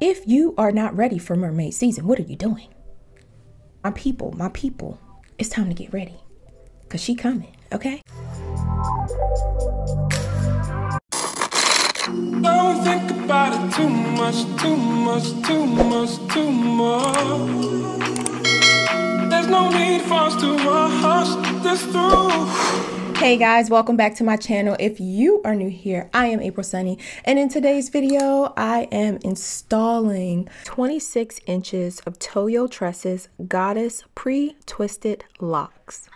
If you are not ready for mermaid season, what are you doing? My people, it's time to get ready, because she coming, okay? Don't think about it too much. There's no need for us to rush this through. Hey guys, welcome back to my channel. If you are new here, I am April Sunny, and in today's video, I am installing 26 inches of Toyotress Goddess pre-twisted locks.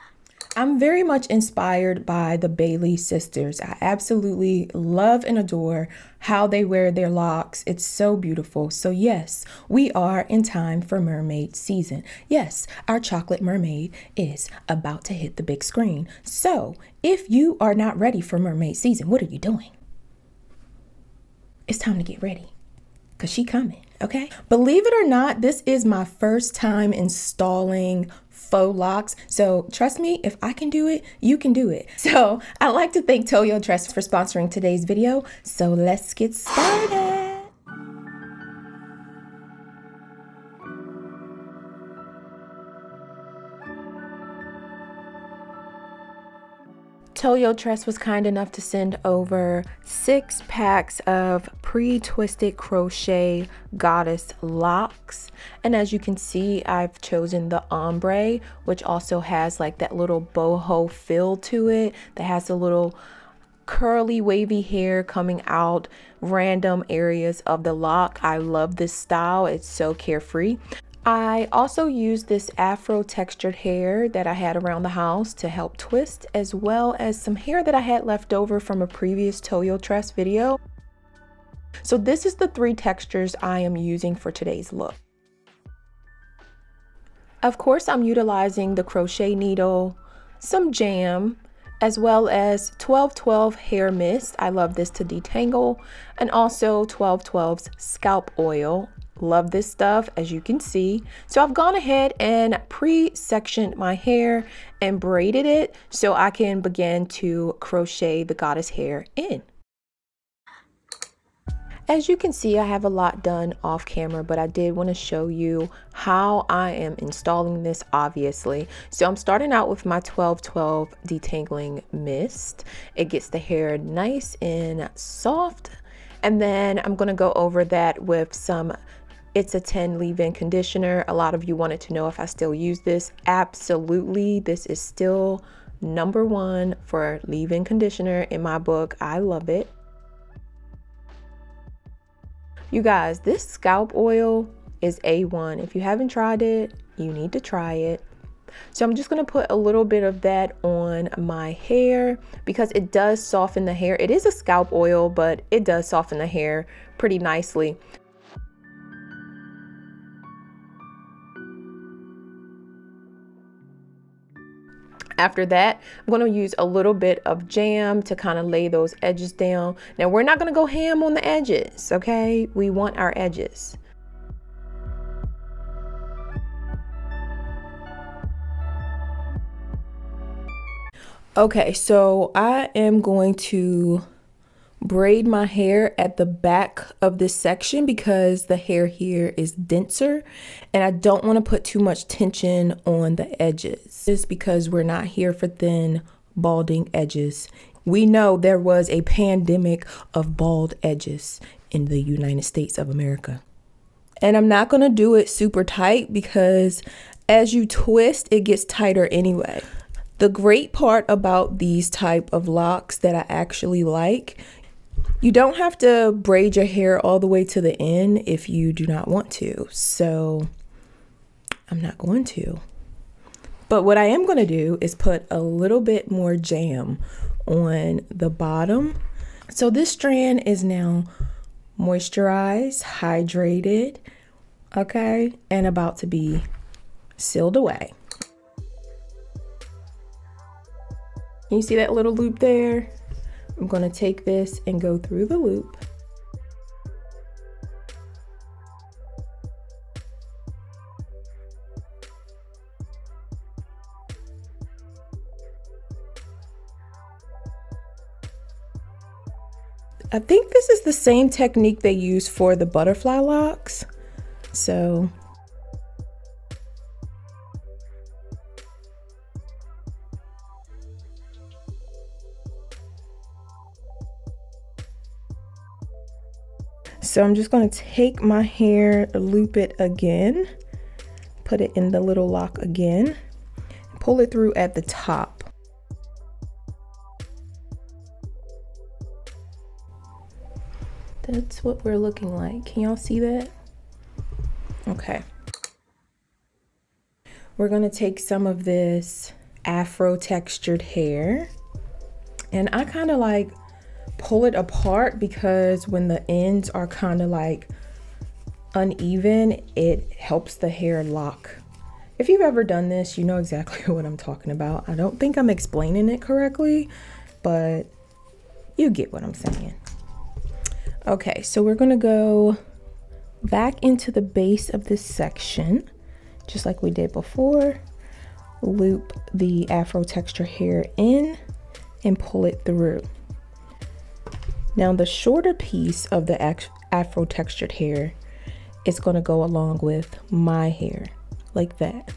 I'm very much inspired by the Bailey sisters. I absolutely love and adore how they wear their locks. It's so beautiful. So yes, we are in time for mermaid season. Yes, our chocolate mermaid is about to hit the big screen. So if you are not ready for mermaid season, what are you doing? It's time to get ready, because she coming, okay? Believe it or not, this is my first time installing faux locks. So trust me, if I can do it, you can do it. So I'd like to thank Toyotress for sponsoring today's video. So let's get started. Toyotress was kind enough to send over 6 packs of pre-twisted crochet goddess locks, and as you can see, I've chosen the Ombre, which also has like that little boho feel to it, that has a little curly wavy hair coming out random areas of the lock. I love this style, it's so carefree. I also used this afro textured hair that I had around the house to help twist, as well as some hair that I had left over from a previous Toyotress video. So this is the 3 textures I am using for today's look. Of course, I'm utilizing the crochet needle, some jam, as well as 1212 hair mist. I love this to detangle, and also 1212's scalp oil. Love this stuff, as you can see. So I've gone ahead and pre-sectioned my hair and braided it so I can begin to crochet the goddess hair in. As you can see, I have a lot done off camera, but I did want to show you how I am installing this, obviously. So I'm starting out with my 1212 detangling mist. It gets the hair nice and soft, and then I'm going to go over that with some It's a 10 leave-in conditioner. A lot of you wanted to know if I still use this. Absolutely. This is still #1 for leave-in conditioner in my book. I love it. You guys, this scalp oil is A1. If you haven't tried it, you need to try it. So I'm just going to put a little bit of that on my hair because it does soften the hair. It is a scalp oil, but it does soften the hair pretty nicely. After that, I'm going to use a little bit of jam to kind of lay those edges down. Now, we're not going to go ham on the edges, okay? We want our edges. Okay, so I am going to braid my hair at the back of this section because the hair here is denser and I don't want to put too much tension on the edges. Just because we're not here for thin, balding edges. We know there was a pandemic of bald edges in the United States of America. And I'm not going to do it super tight because as you twist, it gets tighter anyway. The great part about these type of locks that I actually like, you don't have to braid your hair all the way to the end if you do not want to. So I'm not going to. But what I am going to do is put a little bit more jam on the bottom. So this strand is now moisturized, hydrated, okay, and about to be sealed away. You see that little loop there? I'm going to take this and go through the loop. I think this is the same technique they use for the butterfly locks. So I'm just going to take my hair, loop it again, put it in the little lock again, pull it through at the top. That's what we're looking like. Can y'all see that? Okay. We're going to take some of this afro textured hair, and I kind of like pull it apart because when the ends are kind of like uneven, it helps the hair lock. If you've ever done this, you know exactly what I'm talking about. I don't think I'm explaining it correctly, but you get what I'm saying. Okay, so we're gonna go back into the base of this section, just like we did before. Loop the afro texture hair in and pull it through. Now the shorter piece of the afro textured hair is going to go along with my hair, like that.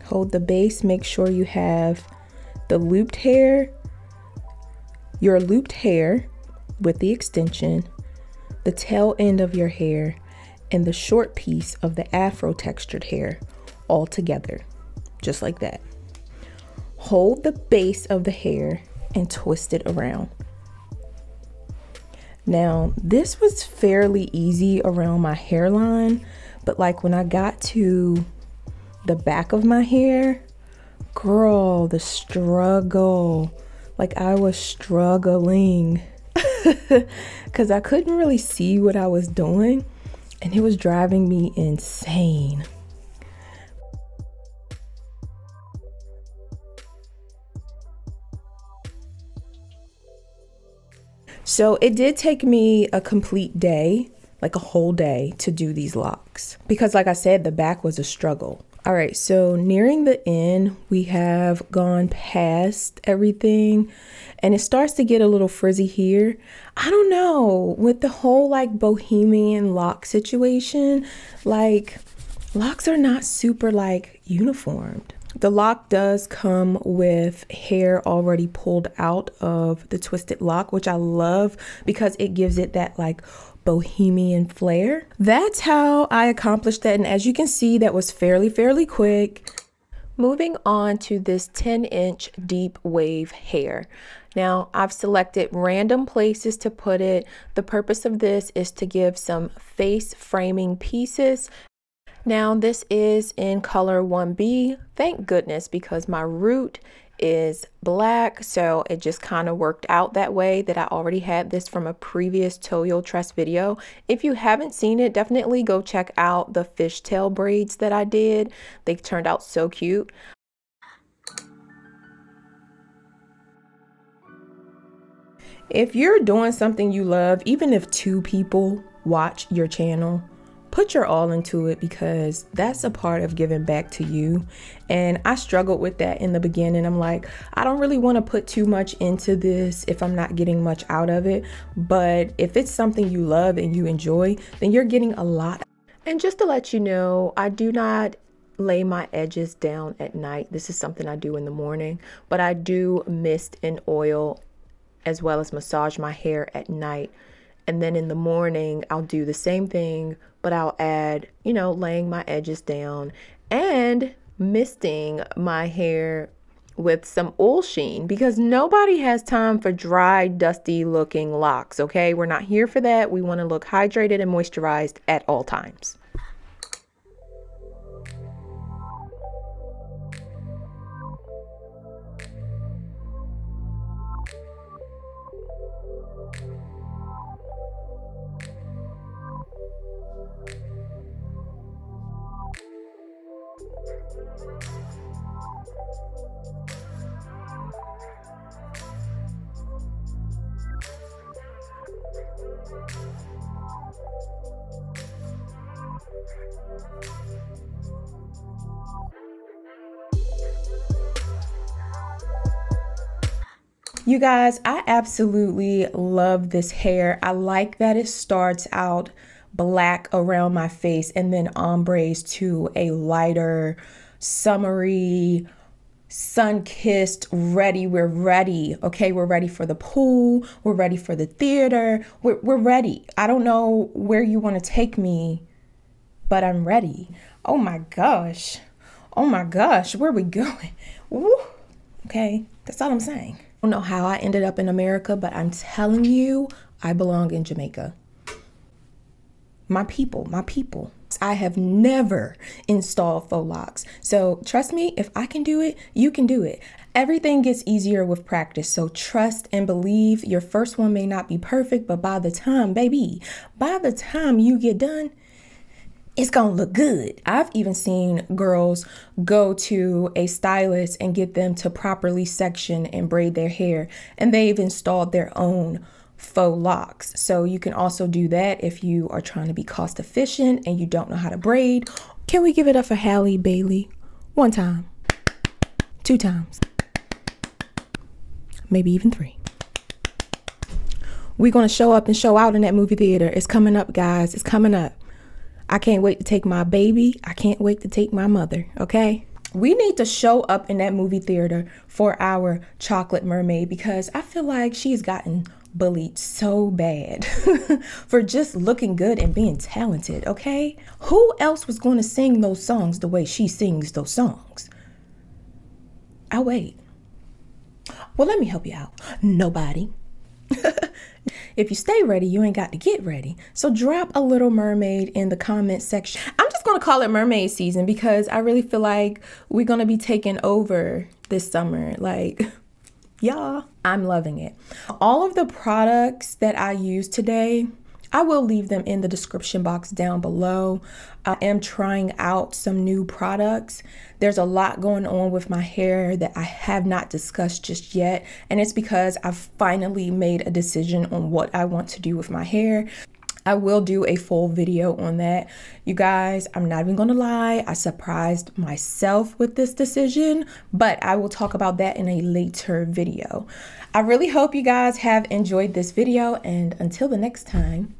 Hold the base, make sure you have the looped hair, your looped hair with the extension, the tail end of your hair, and the short piece of the afro textured hair all together, just like that. Hold the base of the hair and twist it around. Now, this was fairly easy around my hairline, but like when I got to the back of my hair, girl, the struggle. Like I was struggling because I couldn't really see what I was doing, and it was driving me insane. So it did take me a complete day, like a whole day, to do these locks because like I said, the back was a struggle. All right, so nearing the end, we have gone past everything and it starts to get a little frizzy here. I don't know, with the whole like bohemian lock situation, like locks are not super like uniformed. The lock does come with hair already pulled out of the twisted lock, which I love because it gives it that like bohemian flair. That's how I accomplished that, and as you can see, that was fairly quick. Moving on to this 10-inch deep wave hair. Now I've selected random places to put it. The purpose of this is to give some face framing pieces. Now this is in color 1B, thank goodness, because my root is black, so it just kind of worked out that way that I already had this from a previous Toyotress video. If you haven't seen it, definitely go check out the fishtail braids that I did. They turned out so cute. If you're doing something you love, even if 2 people watch your channel, put your all into it because that's a part of giving back to you. And I struggled with that in the beginning. I'm like, I don't really want to put too much into this if I'm not getting much out of it. But if it's something you love and you enjoy, then you're getting a lot. And just to let you know, I do not lay my edges down at night. This is something I do in the morning, but I do mist and oil as well as massage my hair at night. And then in the morning, I'll do the same thing, but I'll add, you know, laying my edges down and misting my hair with some oil sheen because nobody has time for dry, dusty looking locks, okay? We're not here for that. We want to look hydrated and moisturized at all times. You guys, I absolutely love this hair. I like that it starts out black around my face and then ombres to a lighter, summery, sun-kissed, ready. We're ready, okay? We're ready for the pool. We're ready for the theater. We're ready. I don't know where you want to take me, but I'm ready. Oh my gosh. Oh my gosh, where are we going? Woo. Okay, that's all I'm saying. I don't know how I ended up in America, but I'm telling you, I belong in Jamaica. My people, my people. I have never installed Faux Locs. So trust me, if I can do it, you can do it. Everything gets easier with practice. So trust and believe. Your first one may not be perfect, but by the time, baby, by the time you get done, it's gonna look good. I've even seen girls go to a stylist and get them to properly section and braid their hair, and they've installed their own faux locks. So you can also do that if you are trying to be cost efficient and you don't know how to braid. Can we give it up for Halle Bailey? 1 time, 2 times, maybe even 3. We're gonna show up and show out in that movie theater. It's coming up, guys. It's coming up. I can't wait to take my baby. I can't wait to take my mother, okay? We need to show up in that movie theater for our chocolate mermaid because I feel like she's gotten bullied so bad for just looking good and being talented, okay? Who else was going to sing those songs the way she sings those songs? I'll wait. Well, let me help you out. Nobody. If you stay ready, you ain't got to get ready. So drop a little mermaid in the comment section. I'm just going to call it mermaid season because I really feel like we're going to be taking over this summer. Like, y'all, I'm loving it. All of the products that I use today, I will leave them in the description box down below. I am trying out some new products. There's a lot going on with my hair that I have not discussed just yet. And it's because I've finally made a decision on what I want to do with my hair. I will do a full video on that. You guys, I'm not even gonna lie, I surprised myself with this decision, but I will talk about that in a later video. I really hope you guys have enjoyed this video, and until the next time,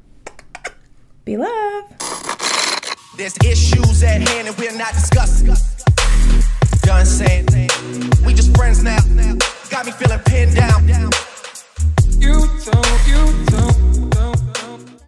be loved. There's issues at hand and we're not discussing. Done saying, we just friends now. Got me feeling pinned down. You